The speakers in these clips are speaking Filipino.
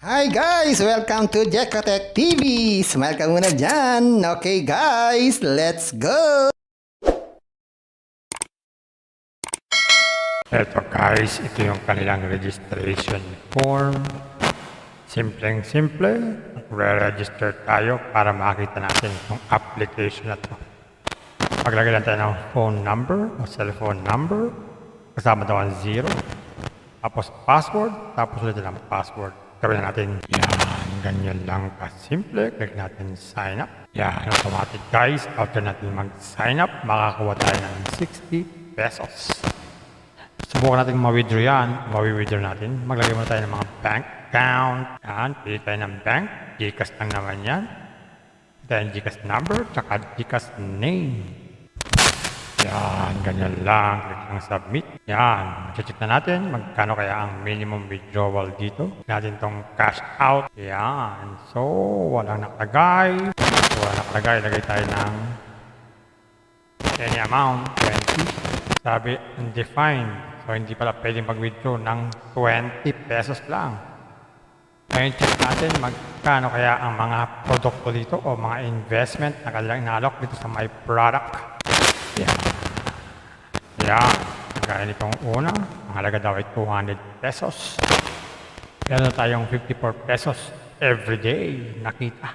Hi guys! Welcome to Jekotech TV! Smile ka muna dyan! Okay guys, let's go! Eto guys, ito yung kanilang registration form. Simpleng-simple, re-register tayo para makita natin itong application na to. Maglagay lang tayo ng phone number o cellphone number, kasama daw ang 0. Tapos password, tapos ulit ng password. Gawin na natin yan, ganyan lang kasimple. Click natin sign up. Yan, automatic guys. After natin mag-sign up, makakuha tayo ng 60 pesos. Subukan natin ma-withdraw yan. Ma-withdraw natin. Maglagay muna tayo ng mga bank account. Yan, pili tayo ng bank. GCash lang naman yan. Then GCash number, tsaka GCash name. Yan, ganyan lang. Click lang submit. Yan, check na natin magkano kaya ang minimum withdrawal dito. Natin tong cash out. Yan, so walang nakalagay. Lagay tayo ng any amount, 20. Sabi, undefined. So, hindi pala pwedeng mag-withdraw ng 20 pesos lang. Ngayon, check natin magkano kaya ang mga produkto dito o mga investment na kanilang inalok dito sa my product. Yan. Yan. Gaya nitong una, ang halaga daw ay 200 pesos. Meron tayong 54 pesos everyday nakita.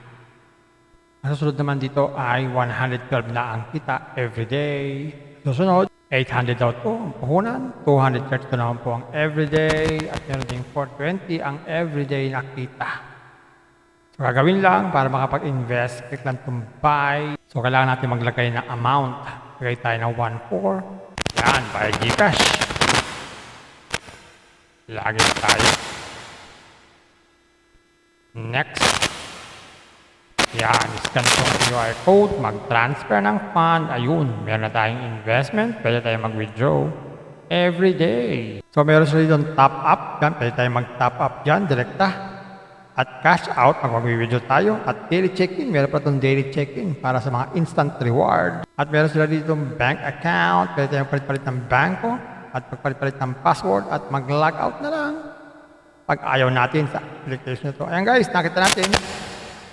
Ang susunod naman dito ay 112 na ang kita everyday. Susunod, 800 daw ito ang puhunan, 232 naman po ang everyday, at meron ding 420 ang everyday nakita. So gagawin lang para makapag-invest, click lang itong buy. So kailangan natin maglagay ng amount. Lagay tayo ng 1.4. Yan, buy GCash. Lagay tayo. Next. Yan, scan itong QR code, mag-transfer ng fund. Ayun, meron na tayong investment, pwede tayong mag-withdraw every day. So meron sila dito top up, yan, pwede tayong mag-top up dyan, direkta. At cash out, mag-withdraw tayo. At daily check-in, meron pa itong daily check-in para sa mga instant reward. At meron sila dito bank account, pwede tayong palit-palit ng banko, at magpalit-palit ng password, at mag-log out na lang pag ayaw natin sa application na ito. Ayan guys, nakita natin.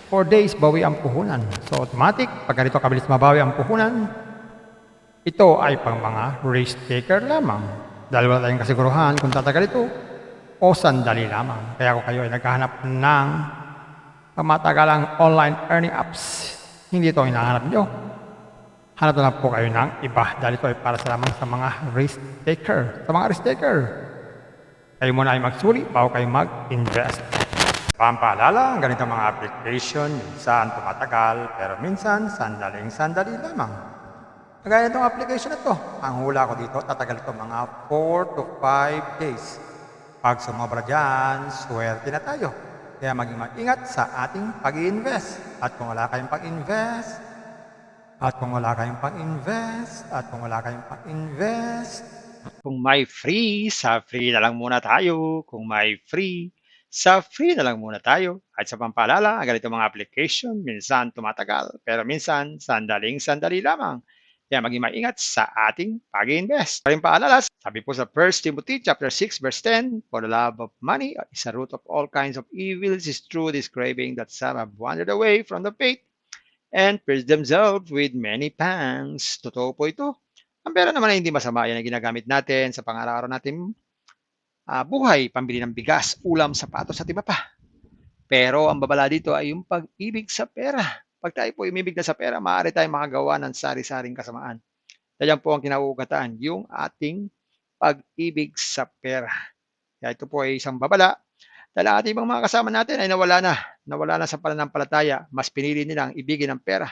4 days, bawi ang puhunan. So, automatic, pag ganito kabilis mabawi ang puhunan, ito ay pang mga risk taker lamang. Dahil wala tayong kasiguruhan kung tatagal ito o sandali lamang. Kaya kung kayo ay naghahanap ng pamatagalang online earning apps, hindi ito ang hinahanap nyo. Hanap na lang po kayo ng iba dahil ito ay para sa lamang sa mga risk taker. Sa mga risk taker, kayo muna ay magsuli bago kayo mag-invest. Pampaalala, ang ganitong mga application, minsan tumatagal, pero minsan sandaling-sandali lamang. Kagaya itong application na to, ang hula ko dito, tatagal ito mga 4 to 5 days. Pag sumobra dyan, swerte na tayo. Kaya maging mag-ingat sa ating pag-i-invest. At kung wala kayong pag-invest, Kung may free, sa free na lang muna tayo. Kung may free, sa free na lang muna tayo. At sa pampaalala, ang ganito mga application, minsan tumatagal, pero minsan sandaling-sandali lamang. Kaya maging maingat sa ating pag-invest. Paring paalala, sabi po sa 1 Timothy chapter 6 verse 10, for the love of money is a root of all kinds of evils, is true this craving that some have wandered away from the faith and pierced themselves with many pangs. Totoo po ito. Ang pera naman ay hindi masama. Yan ang ginagamit natin sa pang-araw-araw natin buhay, pambili ng bigas, ulam, sapatos at iba pa. Pero ang babala dito ay yung pag-ibig sa pera. Pag tayo po umibig na sa pera, maaari tayong makagawa ng sari-saring kasamaan. Yan po ang kinauugataan, yung ating pag-ibig sa pera. Kaya ito po ay isang babala. Dahil ang ating ibang mga kasama natin ay nawala na sa pananampalataya. Mas pinili nilang ibigin ang pera.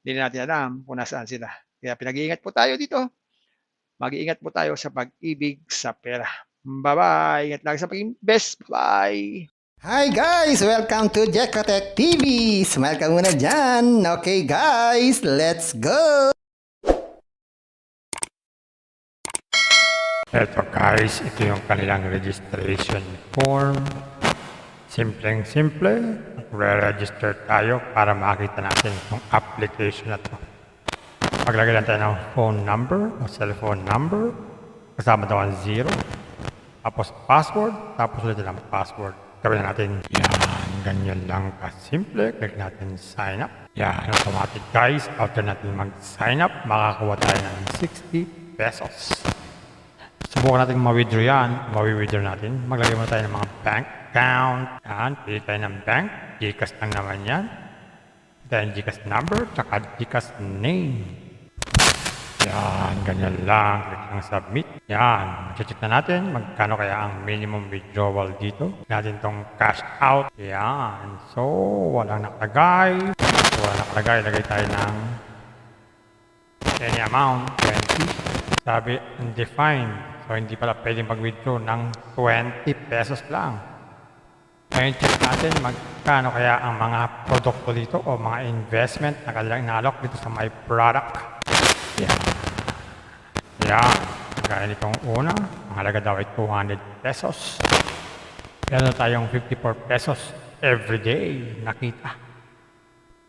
Hindi na natin alam kung nasaan sila. Kaya pinag-iingat po tayo dito. Mag-iingat po tayo sa pag-ibig sa pera. Bye-bye. Ingat lagi sa pag-invest. Bye. Hi guys! Welcome to Jekotech TV! Smile ka muna dyan! Okay guys, let's go! Eto guys, ito yung kanilang registration form. Simpleng-simple, re-register tayo para makita natin itong application na to. Maglagay lang tayo ng phone number o cellphone number, kasama daw ang 0. Tapos password, tapos ulit ng password. gawin na natin. Yan, ganyan lang kasimple. Click natin sign up. Yan, automatic guys. After natin mag-sign up, makakuha tayo ng 60 pesos. Subukan natin ma-withdraw yan. Ma-withdraw natin. Maglagay muna tayo ng mga bank account. Yan, pili tayo ng bank. Gcash lang naman yan. Then Gcash number, tsaka Gcash name. Yan, ganyan lang. Click lang submit. Yan, check na natin magkano kaya ang minimum withdrawal dito. Natin tong cash out. Yan, so walang nakalagay. Lagay tayo ng any amount, 20. Sabi, undefined. So hindi pala pwedeng mag-withdraw ng 20 pesos lang. Ngayon check natin magkano kaya ang mga produkto dito o mga investment na kailangang nalok dito sa my product. Yan. Yan. Gaya nitong una, ang halaga daw ay 200 pesos. Meron tayong 54 pesos everyday nakita.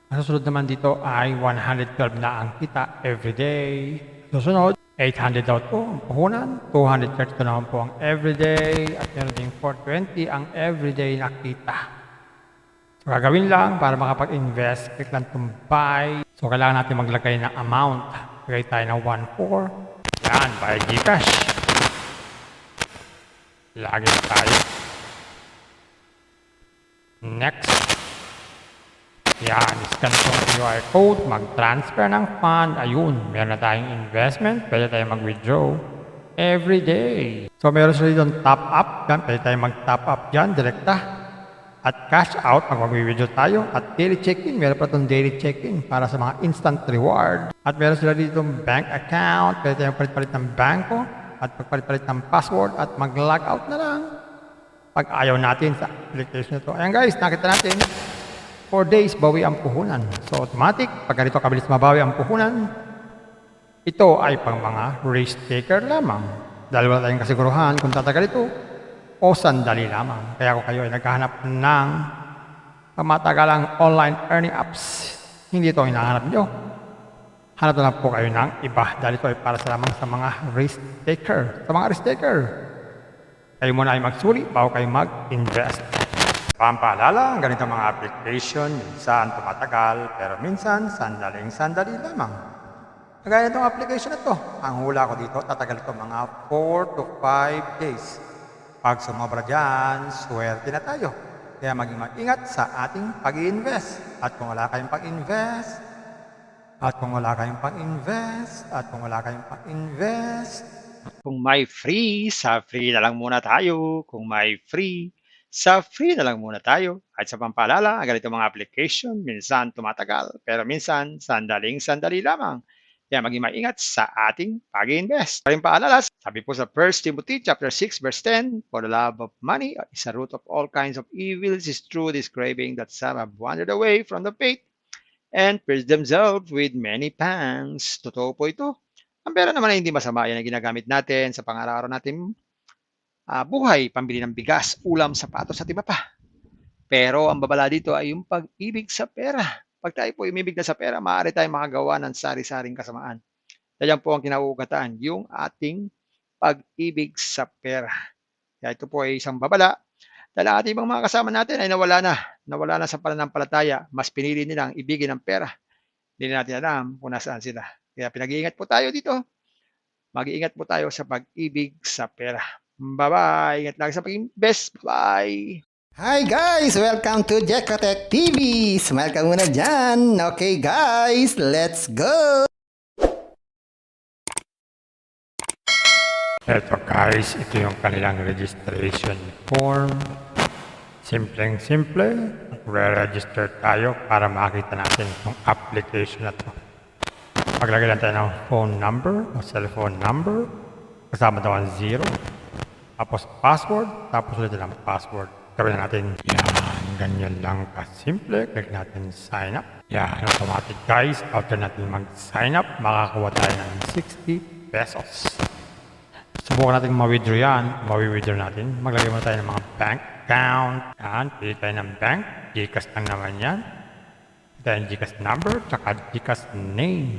Ang susunod naman dito ay 112 na ang kita everyday. Susunod, 800 daw ito ang puhunan. 232 naman po ang everyday. At meron ding 420 ang everyday nakita. So gagawin lang para makapag-invest, click lang itong buy. So kailangan natin maglagay ng amount. Lagay tayo ng 1.4. Yan, buy Gcash. Lagay tayo. Next. Yan, scan itong QR code. Mag-transfer ng fund. Ayun, meron na tayong investment. Pwede tayo mag-withdraw every day. So meron sila dito top up. Yan, pwede tayo mag-top up yan, direkta. At cash out, pag mag-withdraw tayo. At daily check-in, meron pa itong daily check-in para sa mga instant reward. At meron sila dito bank account, pwede tayong palit-palit ng banko, at pagpalit-palit ng password, at mag-log out na lang. Pag ayaw natin sa application na ito. Ayan guys, nakita natin, 4 days, bawi ang puhunan. So automatic, pag ganito kabilis mabawi ang puhunan, ito ay pang mga risk taker lamang. Dahil wala tayong kasiguruhan kung tatagal ito, o sandali lamang. Kaya kung kayo ay naghahanap ng matagalang online earning apps, hindi ito ang hinahanap nyo. Hanap na lang po kayo ng iba dahil ito ay para sa lamang sa mga risk taker. Sa mga risk taker, kayo muna ay magsuli bago kayo mag-invest. Pampaalala, ang ganitong mga application, minsan tumatagal, pero minsan sandaling-sandali lamang. Kagaya itong application na ito, ang hula ko dito, tatagal ito mga 4 to 5 days. Pag sumobra dyan, swerte na tayo. Kaya maging maingat sa ating pag-i-invest. At kung wala kayong pag-invest, Kung may free, sa free na lang muna tayo. Kung may free, sa free na lang muna tayo. At sa pampaalala, ang ganitong mga application, minsan tumatagal, pero minsan sandaling-sandali lamang. Kaya maging maingat sa ating pag-invest. Paring paalala, sabi po sa 1 Timothy chapter 6 verse 10, for the love of money is a root of all kinds of evils, is true this craving that some have wandered away from the faith and pierced themselves with many pangs. Totoo po ito. Ang pera naman ay hindi masama. Yan ang ginagamit natin sa pang-araw-araw natin buhay, pambili ng bigas, ulam, sapatos at iba pa. Pero ang babala dito ay yung pag-ibig sa pera. Pag tayo po umibig na sa pera, maaari tayong makagawa ng sari-saring kasamaan. Yan po ang kinauugatan, yung ating pag-ibig sa pera. Kaya ito po ay isang babala. Dahil ang ating ibang mga kasama natin ay nawala na sa pananampalataya. Mas pinili nilang ibigin ang pera. Hindi na natin alam kung nasaan sila. Kaya pinag-iingat po tayo dito. Mag-iingat po tayo sa pag-ibig sa pera. Bye-bye. Ingat lang sa pag-invest. Bye. Hi guys! Welcome to Jekotech TV! Smile ka muna dyan! Okay guys, let's go! Eto guys, ito yung kanilang registration form. Simpleng-simple. Re-register tayo para makita natin itong application na to. Maglagay lang tayo ng phone number o cellphone number. Kasama daw ang 0. Tapos password. Tapos ulit ang password. Gawin na natin. Yan, ganyan lang kasimple. Click natin sign up. Yan, automatic guys. After natin mag-sign up, makakuha tayo ng 60 pesos. Subukan natin ma-withdraw yan. Ma-withdraw natin. Maglagay muna tayo ng mga bank account. Yan, pili tayo ng bank. Gcash lang naman yan. Then Gcash number, tsaka Gcash name.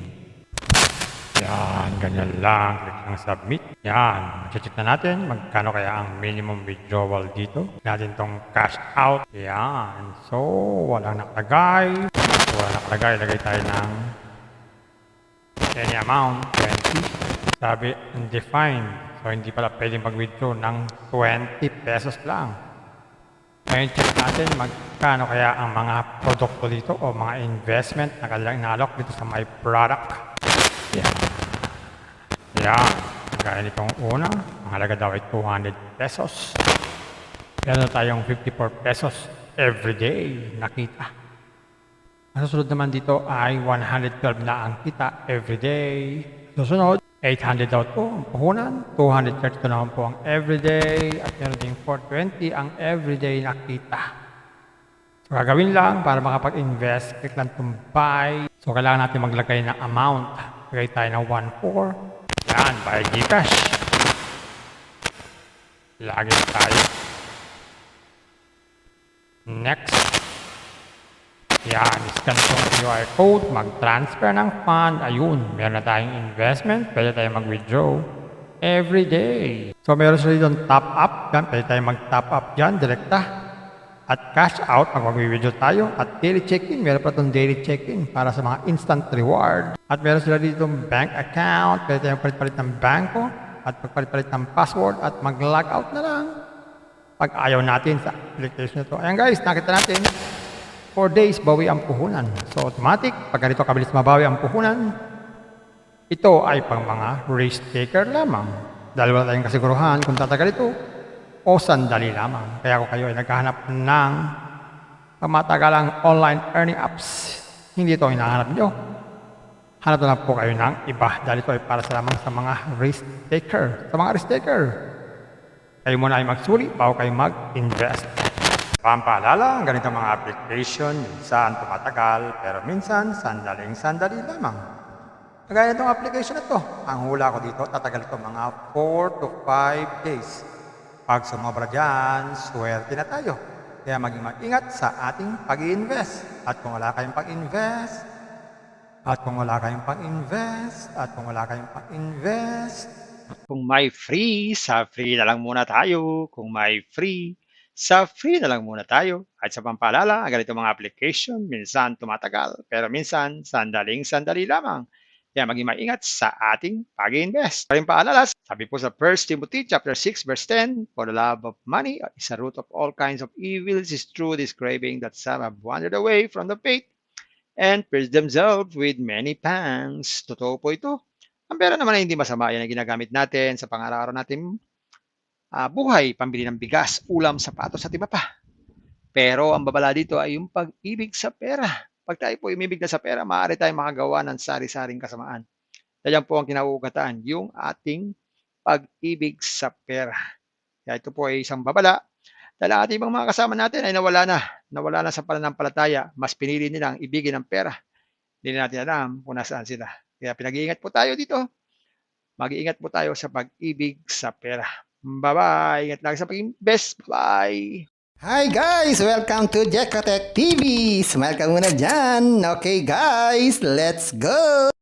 Yan, ganyan lang. Click lang submit. Yan, check na natin magkano kaya ang minimum withdrawal dito. Natin tong cash out. Yan, so walang nakalagay. Walang nakalagay, lagay tayo ng any amount, 20. Sabi, undefined. So, hindi pala pwedeng mag-withdraw ng 20 pesos lang. Ngayon, check natin magkano kaya ang mga produkto dito o mga investment na kailangan inalok dito sa my product. Yan. Yan. Gaya nitong una, ang halaga daw ay 200 pesos. Meron tayong 54 pesos everyday nakita. Ang susunod naman dito ay 112 na ang kita everyday. Susunod, 800 daw ito ang puhunan. 232 naman po ang everyday. At meron ding 420 ang everyday na kita. So, gagawin lang para makapag-invest. Click lang itong buy. So, kailangan natin maglagay ng amount. Lagay tayo ng 1.4. Yan, buy Gcash. Lagay tayo. Next. Yan, scan itong QR code, mag-transfer ng fund. Ayun, meron na tayong investment, pwede tayong mag-withdraw every day. So, meron sila dito top up, yan, pwede tayong mag-top up yan, direkta. At cash out, mag-withdraw tayo. At daily check-in, meron pa itong daily check-in para sa mga instant reward. At meron sila dito bank account, pwede tayong palit-palit ng banko, at pagpalit-palit ng password, at mag-log out na lang. Pag ayaw natin sa application na ito. Ayan guys, nakita natin. 4 days, bawi ang puhunan. So, automatic, pag ganito kabilis mabawi ang puhunan, ito ay pang mga risk taker lamang. Dahil wala tayong kasiguruhan kung tatagal ito o sandali lamang. Kaya kung kayo ay naghahanap ng matagalang online earning apps, hindi ito ang hinahanap nyo. Hanap na po kayo ng iba dahil ito ay para sa lamang sa mga risk taker. Sa mga risk taker, kayo muna ay magsuri bago kayo mag-invest. Pampaalala, ang ganitong mga application, minsan tumatagal, pero minsan sandaling-sandali lamang. Kagaya itong application na ito, ang hula ko dito, tatagal ito mga 4 to 5 days. Pag sumobra dyan, swerte na tayo. Kaya maging mag-ingat sa ating pag-i-invest. At kung wala kayong pag-invest, Kung may free, sa free na lang muna tayo. Kung may free, sa free na lang muna tayo. At sa pampaalala, ang ganito mga application, minsan tumatagal, pero minsan sandaling-sandali lamang. Kaya maging maingat sa ating pag-invest. Paring paalala, sabi po sa 1 Timothy chapter 6 verse 10, for the love of money is a root of all kinds of evils, is true this craving that some have wandered away from the faith and pierced themselves with many pangs. Totoo po ito. Ang pera naman ay hindi masama. Yan ang ginagamit natin sa pang-araw-araw natin buhay, pambili ng bigas, ulam, sapatos at iba pa. Pero ang babala dito ay yung pag-ibig sa pera. Pag tayo po umibig na sa pera, maaari tayong makagawa ng sari-saring kasamaan. Yan po ang kinauugatan, yung ating pag-ibig sa pera. Kaya ito po ay isang babala. Dahil ang ating ibang mga kasama natin ay nawala na sa pananampalataya. Mas pinili nilang ibigin ang pera. Hindi natin alam kung nasaan sila. Kaya pinag-iingat po tayo dito. Mag-iingat po tayo sa pag-ibig sa pera. Bye-bye. Ingat lang sa pag-invest. Bye. Hi guys! Welcome to Jekatech TV! Smile ka muna dyan! Okay guys, let's go!